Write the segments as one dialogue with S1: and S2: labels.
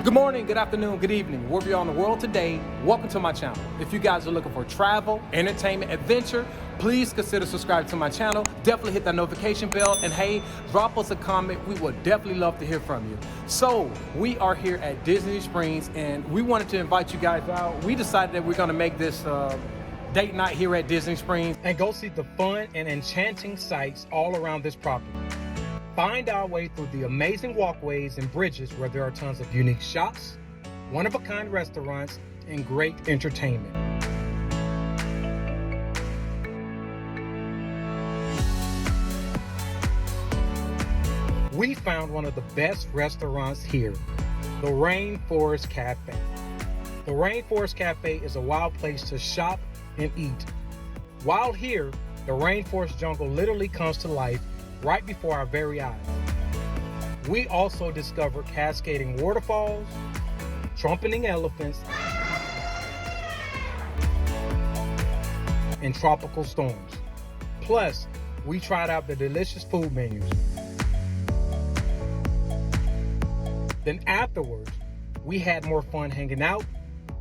S1: Good morning, good afternoon, good evening, wherever you're in the world today, welcome to my channel. If you guys are looking for travel, entertainment, adventure, please consider subscribing to my channel. Definitely hit that notification bell, and hey, drop us a comment. We would definitely love to hear from you. So we are here at Disney Springs, and we wanted to invite you guys out. We decided that we're gonna make this date night here at Disney Springs and go see the fun and enchanting sights all around this property. Find our way through the amazing walkways and bridges where there are tons of unique shops, one-of-a-kind restaurants, and great entertainment. We found one of the best restaurants here, the Rainforest Cafe. The Rainforest Cafe is a wild place to shop and eat. While here, the rainforest jungle literally comes to life right before our very eyes. We also discovered cascading waterfalls, trumpeting elephants, and tropical storms. Plus, we tried out the delicious food menus. Then afterwards, we had more fun hanging out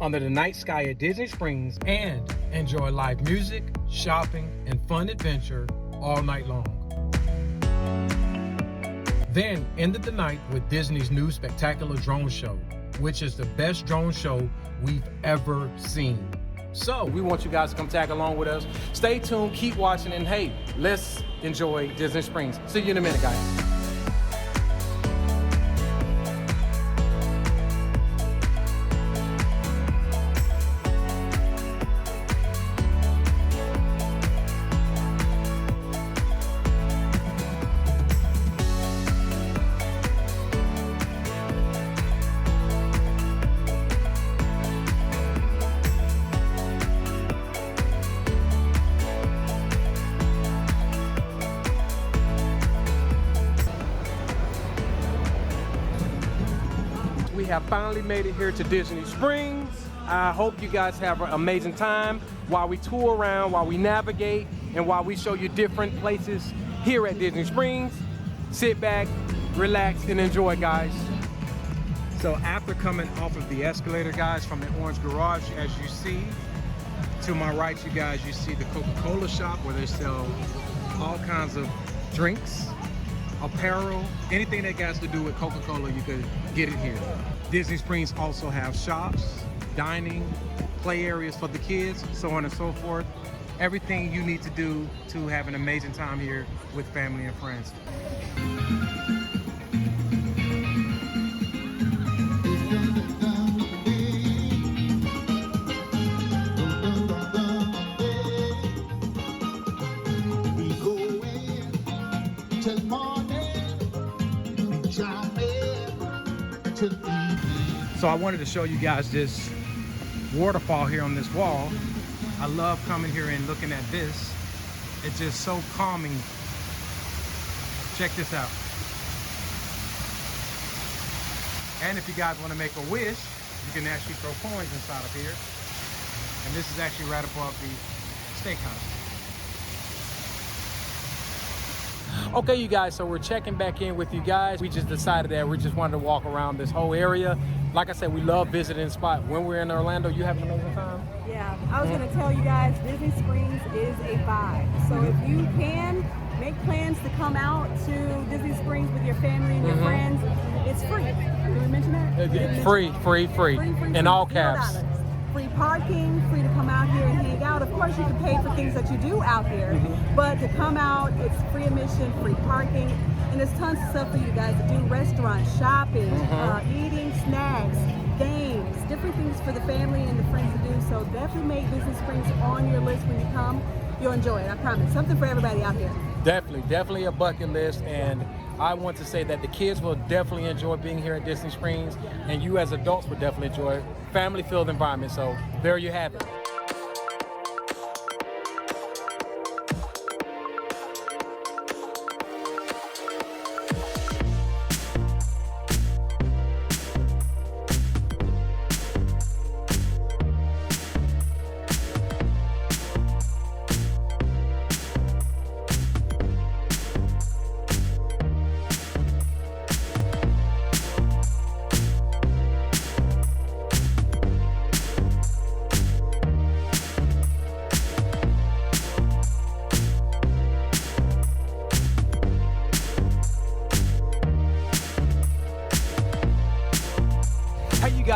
S1: under the night sky at Disney Springs and enjoy live music, shopping, and fun adventure all night long. Then ended the night with Disney's new spectacular drone show, which is the best drone show we've ever seen. So we want you guys to come tag along with us. Stay tuned, keep watching, and hey, let's enjoy Disney Springs. See you in a minute, guys. We have finally made it here to Disney Springs. I hope you guys have an amazing time while we tour around, while we navigate, and while we show you different places here at Disney Springs. Sit back, relax, and enjoy, guys. So after coming off of the escalator, guys, from the Orange Garage, as you see, to my right, you guys, you see the Coca-Cola shop where they sell all kinds of drinks, apparel, anything that has to do with Coca-Cola, you could get it here. Disney Springs also have shops, dining, play areas for the kids, so on and so forth. Everything you need to do to have an amazing time here with family and friends. So I wanted to show you guys this waterfall here on this wall. I love coming here and looking at this. It's just so calming. Check this out. And if you guys want to make a wish, you can actually throw coins inside of here. And this is actually right above the steakhouse. Okay, you guys, so we're checking back in with you guys. We just decided that we just wanted to walk around this whole area. Like I said, we love visiting the spot. When we're in Orlando, you have an amazing time?
S2: Yeah, I was going to tell you guys, Disney Springs is a vibe. So if you can, make plans to come out to Disney Springs with your family and your friends. It's free. Did we mention that?
S1: Free. In all caps.
S2: $0. Free parking, free to come out here and hang out. Of course, you can pay for things that you do out here, but to come out, it's free admission, free parking, and there's tons of stuff for you guys to do: restaurants, shopping, eating, snacks, games, different things for the family and the friends to do. So definitely make Disney Springs on your list when you come. You'll enjoy it, I promise. Something for everybody out here.
S1: Definitely a bucket list, and I want to say that the kids will definitely enjoy being here at Disney Springs, and you as adults will definitely enjoy it. Family-filled environment, so there you have it.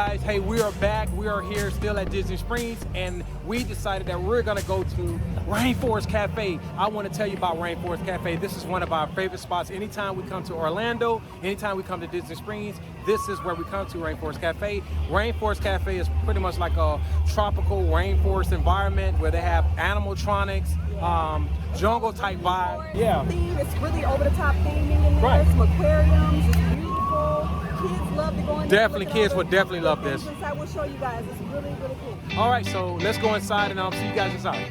S1: guys, hey, we are back. We are here still at Disney Springs, and we decided that we're gonna go to Rainforest Cafe. I want to tell you about Rainforest Cafe. This is one of our favorite spots. Anytime we come to Orlando, anytime we come to Disney Springs, this is where we come to, Rainforest Cafe. Rainforest Cafe is pretty much like a tropical rainforest environment where they have animatronics, jungle type vibe. Yeah.
S2: Theme, it's really over the top theming in there.
S1: Right.
S2: Some aquariums, it's beautiful. Kids love to go in there.
S1: Definitely, kids would definitely love this.
S2: I will show you guys. It's really, really cool.
S1: All right, so let's go inside and I'll see you guys inside.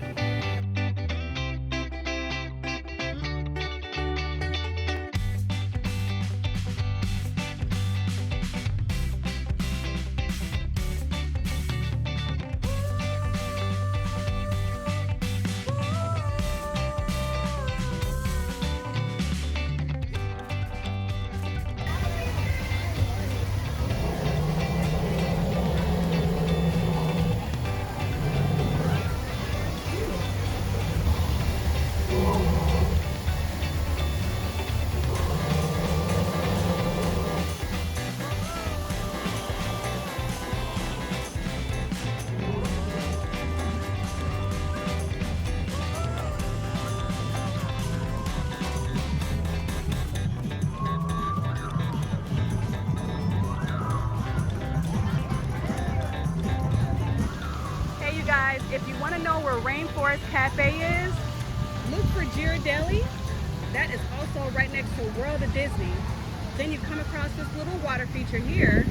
S2: Guys, if you want to know where Rainforest Cafe is, look for Ghirardelli. That is also right next to World of Disney. Then you come across this little water feature here,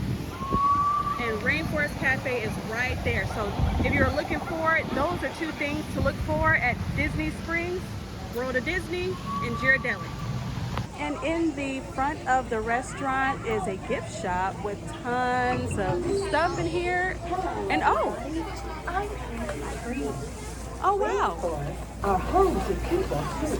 S2: and Rainforest Cafe is right there. So if you're looking for it, those are two things to look for at Disney Springs, World of Disney, and Ghirardelli. And in the front of the restaurant is a gift shop with tons of stuff in here. And oh wow.
S3: Are home to people too.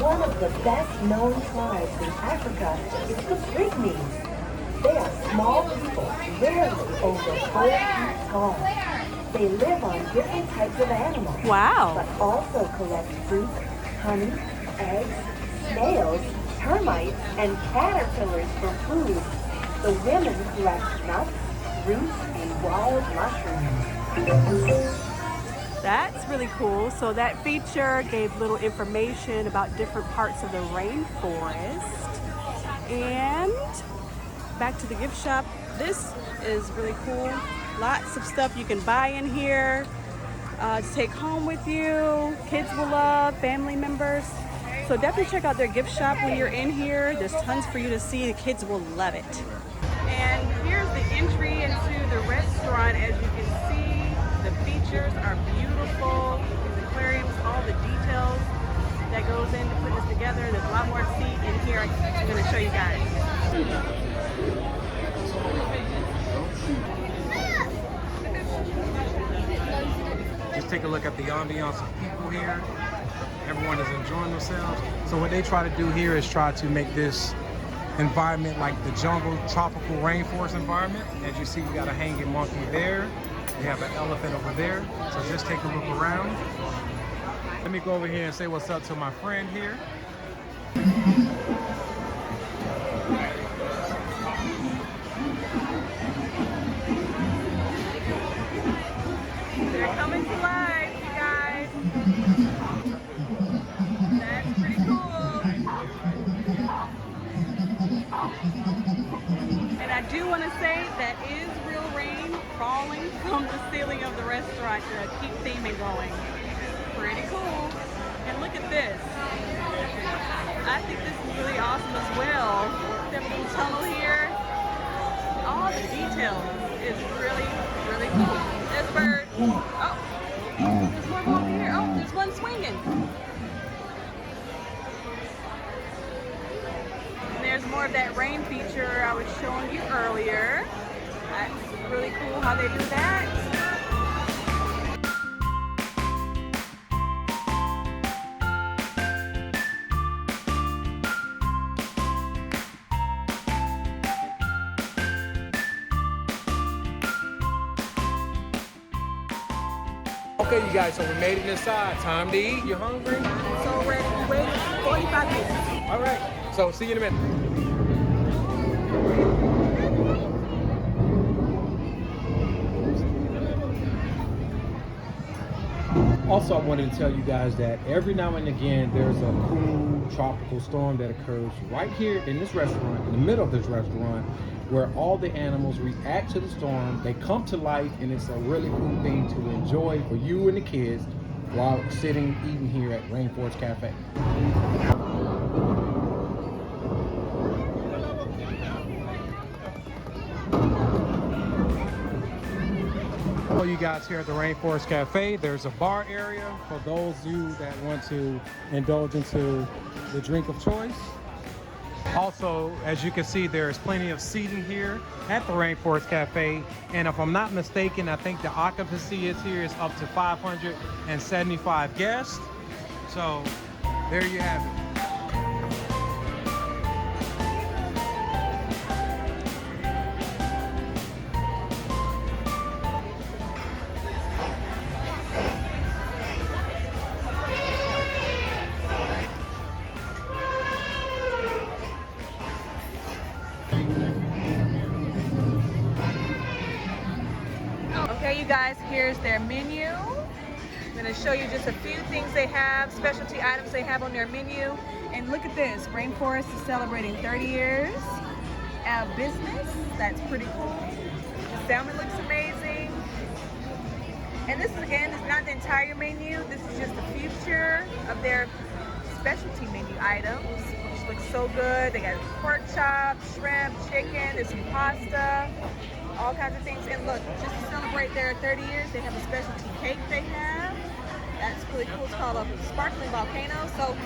S3: One of the best known tribes in Africa is the Pygmies. They are small people, rarely over 4 feet tall. They live on different types of animals.
S2: Wow.
S3: But also collect fruit, honey, eggs, snails, termites, and caterpillars for food. The women collect nuts, roots, and wild mushrooms.
S2: That's really cool. So that feature gave little information about different parts of the rainforest. And back to the gift shop. This is really cool. Lots of stuff you can buy in here to take home with you. Kids will love, family members. So definitely check out their gift shop when you're in here. There's tons for you to see. The kids will love it. And here's the entry into the restaurant. As you can see, the features are beautiful. These aquariums, all the details that goes into putting this together. There's a lot more to see in here. I'm going to show you guys.
S1: Just take a look at the ambiance of people here. Everyone is enjoying themselves. So what they try to do here is try to make this environment like the jungle, tropical rainforest environment. As you see, we got a hanging monkey there. We have an elephant over there. So just take a look around. Let me go over here and say what's up to my friend here.
S2: They're coming to life, you guys. That's pretty cool. And I do want to say that is real rain falling from the ceiling of the restaurant to keep theming going. Pretty cool. And look at this. I think this is really awesome as well. That little tunnel here. All the details is really, really cool. There's a bird. Oh, there's more over here. Oh, there's one swinging. And there's more of that rain feature I was showing you earlier. That's really cool how they do that.
S1: Okay, you guys, so we made it inside. Time to eat. You hungry?
S2: So ready. We waited 45 minutes.
S1: All right. So see you in a minute. Also, I wanted to tell you guys that every now and again, there's a cool tropical storm that occurs right here in this restaurant, in the middle of this restaurant, where all the animals react to the storm. They come to life, and it's a really cool thing to enjoy for you and the kids while sitting, eating here at Rainforest Cafe. For you guys here at the Rainforest Cafe, there's a bar area for those of you that want to indulge into the drink of choice. Also, as you can see, there's plenty of seating here at the Rainforest Cafe. And if I'm not mistaken, I think the occupancy is up to 575 guests. So there you have it.
S2: Okay, you guys, here's their menu. I'm going to show you just a few things they have, specialty items they have on their menu. And look at this, Rainforest is celebrating 30 years of business. That's pretty cool. The salmon looks amazing. And this, again, is not the entire menu. This is just a feature of their specialty menu items, which looks so good. They got pork chops, shrimp, chicken, there's some pasta, all kinds of things. And look, just to celebrate their 30 years, they have a specialty cake they have. That's really cool. It's called a sparkling volcano. So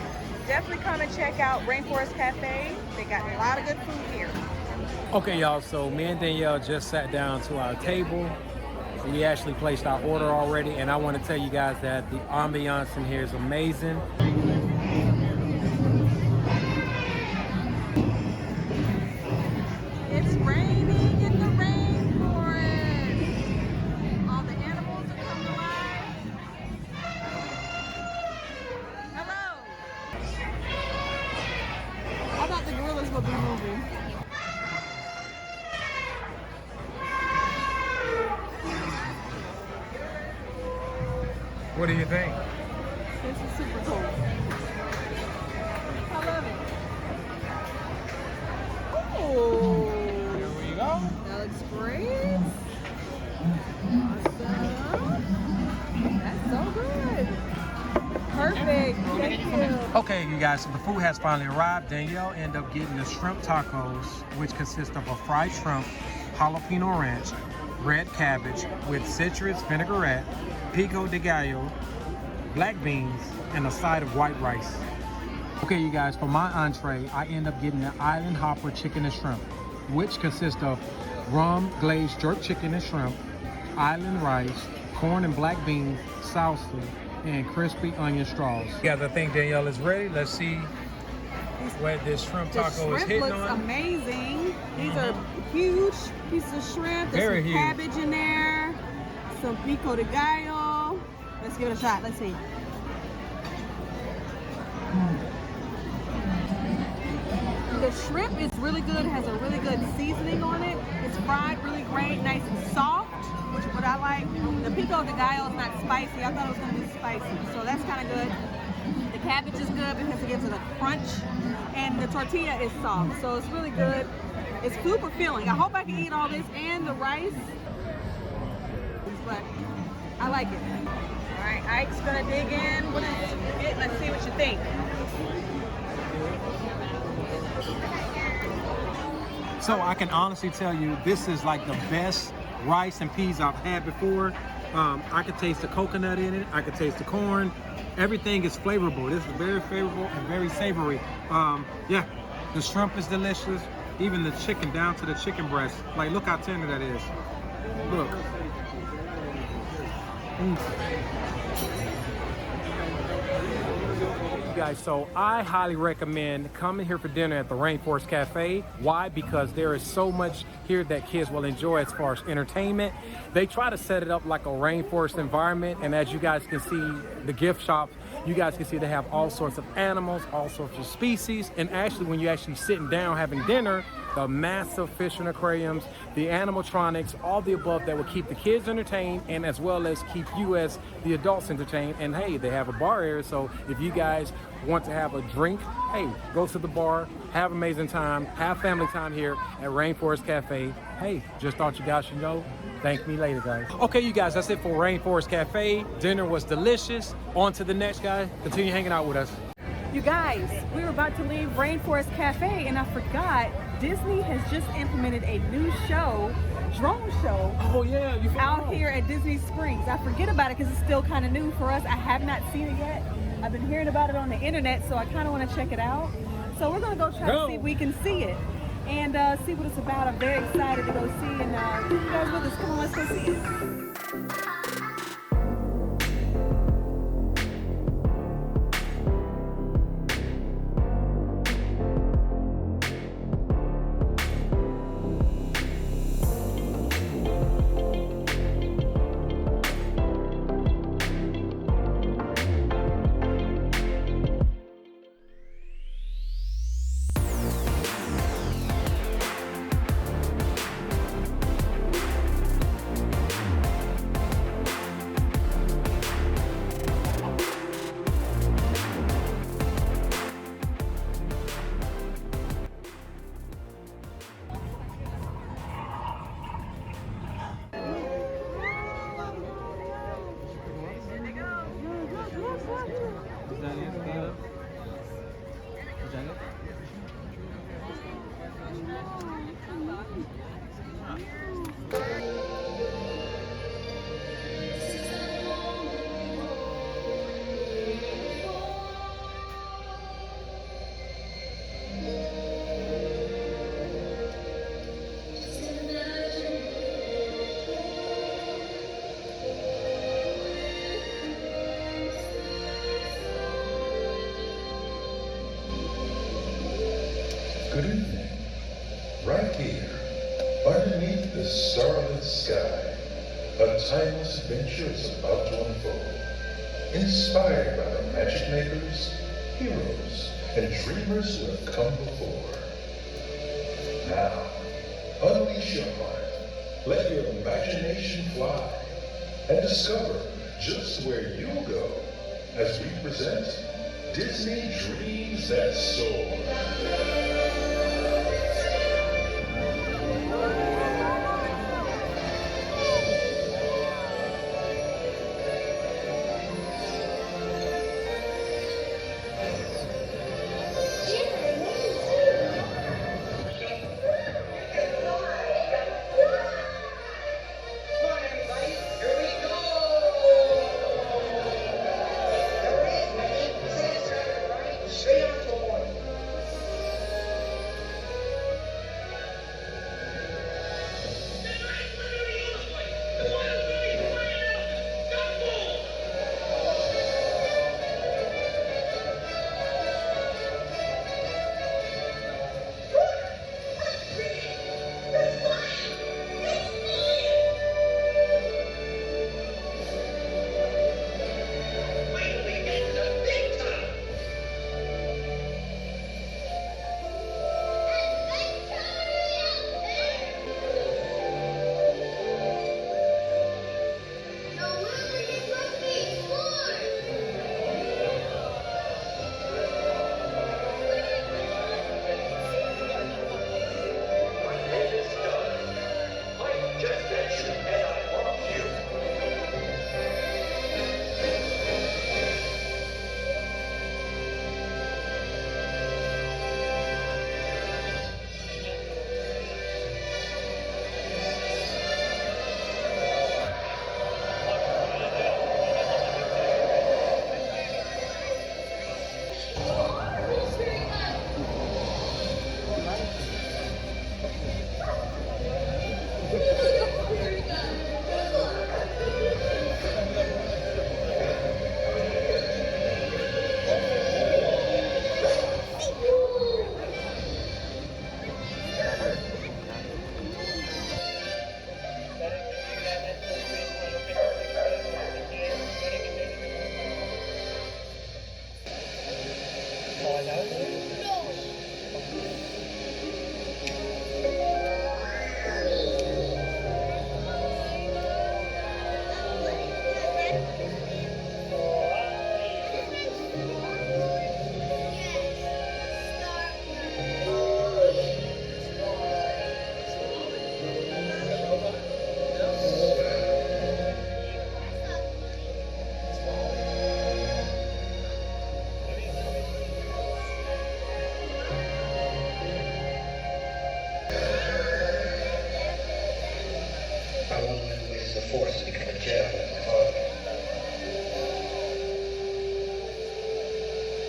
S2: definitely come and check out Rainforest Cafe. They got a lot of good food here.
S1: Okay, y'all, so me and Danielle just sat down to our table. We actually placed our order already, and I want to tell you guys that the ambiance in here is amazing.
S2: It's raining in the rainforest. All the animals are coming alive. Hello. I thought the gorillas would be moving.
S1: What do you think?
S2: This is super cool. I love it. Oh,
S1: Here we go.
S2: that looks great. Awesome. That's so good. Perfect. Thank you.
S1: Okay, you guys, so the food has finally arrived. Danielle ended up getting the shrimp tacos, which consist of a fried shrimp, jalapeno ranch, red cabbage with citrus vinaigrette, pico de gallo, black beans, and a side of white rice. Okay, you guys, for my entree, I end up getting the Island Hopper chicken and shrimp, which consists of rum glazed jerk chicken and shrimp, island rice, corn and black beans, salsa, and crispy onion straws. Yeah, I think Danielle is ready. Let's see what this shrimp taco is
S2: shrimp
S1: hitting
S2: looks
S1: on.
S2: amazing. These are huge pieces of shrimp. There's
S1: Very
S2: some
S1: huge.
S2: cabbage in there, some pico de gallo. Let's give it a shot. Let's see. The shrimp is really good. It has a really good seasoning on it. It's fried really great, nice and soft, which is what I like. The pico de gallo is not spicy. I thought it was going to be spicy, so that's kind of good. The cabbage is good because it gives it a crunch, and the tortilla is soft, so it's really good. It's super filling. I hope I can eat all this and the rice, but I like it. All right, Ike's gonna dig in. What is it? Let's see what you think.
S1: So I can honestly tell you, this is like the best rice and peas I've had before. I could taste the coconut in it. I could taste the corn. Everything is flavorful. This is very favorable and very savory. Yeah, the shrimp is delicious. Even the chicken, down to the chicken breast. Like, look how tender that is. Look. Guys, so I highly recommend coming here for dinner at the Rainforest Cafe. Why? Because there is so much here that kids will enjoy as far as entertainment. They try to set it up like a rainforest environment, and as you guys can see, the gift shop You guys can see they have all sorts of animals, all sorts of species, and actually when you actually sitting down having dinner, the massive fish and aquariums, the animatronics, all the above that will keep the kids entertained and as well as keep you as the adults entertained. And hey, they have a bar area, so if you guys want to have a drink, hey, go to the bar, have an amazing time, have family time here at Rainforest Cafe. Hey, just thought you guys should know. Thank me later, guys. Okay, you guys, that's it for Rainforest Cafe. Dinner was delicious. On to the next, guy. Continue hanging out with us.
S2: You guys, we were about to leave Rainforest Cafe and I forgot Disney has just implemented a new show, drone show.
S1: Oh yeah, you
S2: out here at Disney Springs. I forget about it because it's still kind of new for us. I have not seen it yet. I've been hearing about it on the internet, so I kind of want to check it out. So we're gonna go try to see if we can see it and see what it's about. I'm very excited to go see and you guys with us. Come on, let's go see it.
S4: Good evening. Right here, underneath the starlit sky, a timeless adventure is about to unfold. Inspired by the magic makers, heroes, and dreamers who have come before. Now, unleash your heart, let your imagination fly, and discover just where you'll go as we present Disney Dreams That Soar.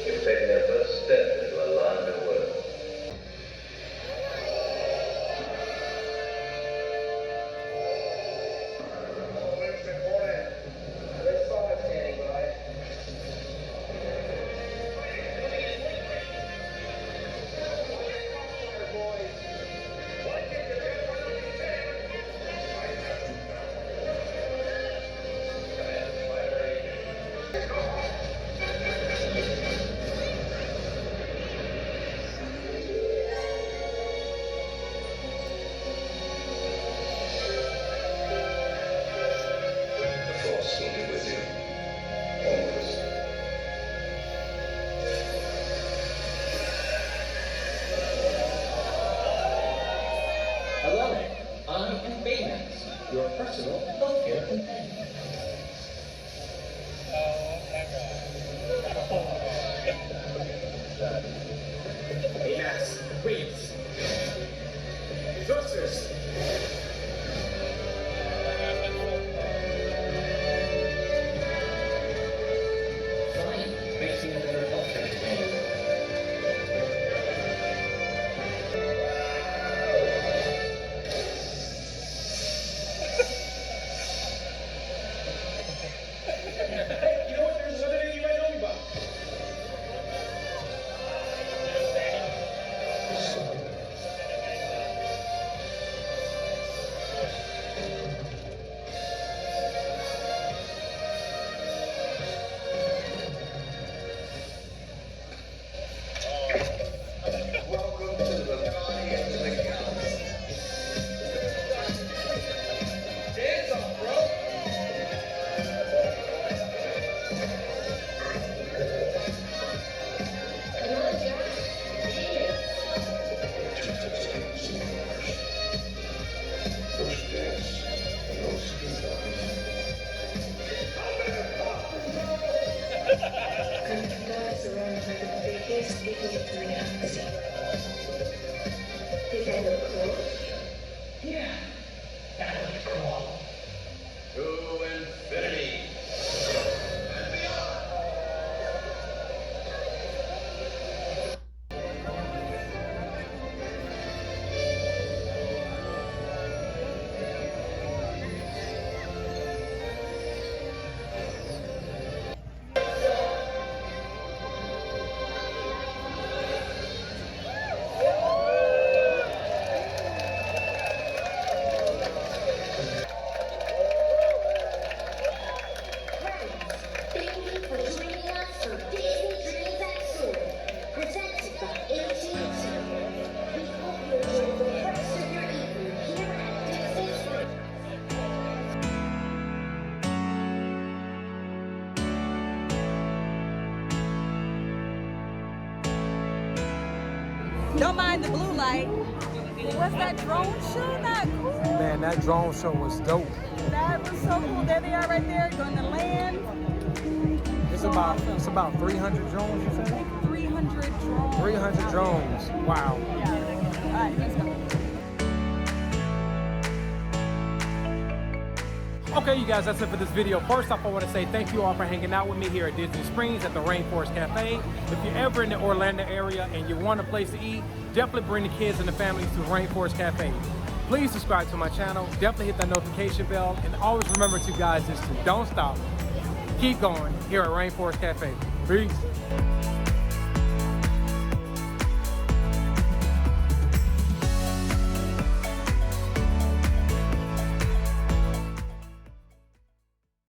S4: You've taken your first step into a larger world. The Force will be with you. Always.
S5: Hello there. I am Baymax, your personal healthcare companion. Baymax, please. Thrusters. Fine. Makes you a better healthcare companion. Hey, you know what? There's another thing you might know me about.
S4: Welcome to the Guardians of the Galaxy.
S5: Dance off, bro.
S4: Those dance and those guitars.
S3: Guys around like the biggest idiot in the galaxy. Did I look cool?
S5: Yeah, that would be cool.
S4: To infinity.
S6: Thank you for joining us for Disney Dreams at Soar, presented by AT&T. We hope you enjoy the rest of your evening here at Disney Springs.
S2: Don't mind the blue light. What's that drone show? Not cool.
S1: Man, that drone show was dope.
S2: That was so cool. There they are right there going to land.
S1: It's about 300 drones, you said?
S2: 300 drones.
S1: 300 drones. Wow.
S2: Yeah. All right, let's go.
S1: Okay, you guys, that's it for this video. First off, I want to say thank you all for hanging out with me here at Disney Springs at the Rainforest Cafe. If you're ever in the Orlando area and you want a place to eat, definitely bring the kids and the families to Rainforest Cafe. Please subscribe to my channel, definitely hit that notification bell, and always remember to guys is to don't stop, keep going here at Rainforest Cafe. Peace.